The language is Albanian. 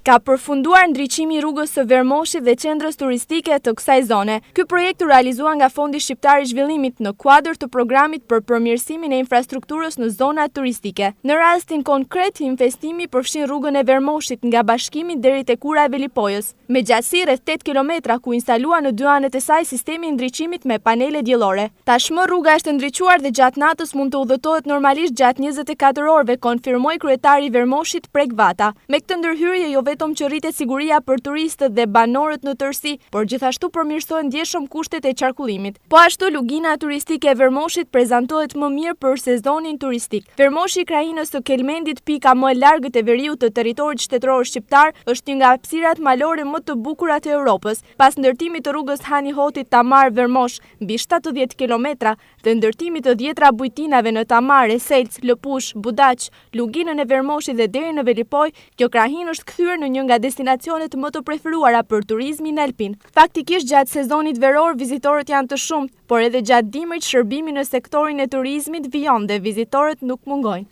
Ka përfunduar ndriçimi i rrugës së Vermoshit dhe qendrës turistike të kësaj zone. Ky projekt u realizua nga Fondi Shqiptar i Zhvillimit në kuadër të programit për përmirësimin e infrastrukturës në zonat turistike. Në rastin konkret, investimi përfshin rrugën e Vermoshit nga bashkimi deri te kura e Velipojës, me gjatësi rreth 8 kilometra ku instalua në dy anët e saj sistemi i ndriçimit me panele diellore. Tashmë rruga është ndriçuar dhe gjatë natës mund të udhëtohet normalisht gjatë 24 orëve, konfirmoi kryetari i Vermoshit Prek Vata. Me këtë ndërhyrje jo vetëm që rritet siguria për turistët dhe banorët në tërësi, por gjithashtu përmirësohen ndjeshëm kushtet e qarkullimit. Po ashtu lugina turistike e Vermoshit prezantohet më mirë për sezonin turistik. Vermoshi i krajinës së Kelmendit, pika më e largët e veriut të territorit shtetëror shqiptar, është një nga hapësirat malore më të bukura të Europës, pas ndërtimit të rrugës Hani Hotit Tamar-Vermosh mbi 70 kilometra dhe ndërtimit të 10 bujtinave në Tamar, Eselc, Lëpush, Budaç, luginën e Vermoshit dhe deri në Velipoj, kjo krahinë është kthyer në një nga destinacionet më të preferuara për turizmin alpin. Faktikisht gjatë sezonit veror vizitorët janë të shumtë, por edhe gjatë dimrit shërbimi në sektorin e turizmit vijon dhe vizitorët nuk mungojnë.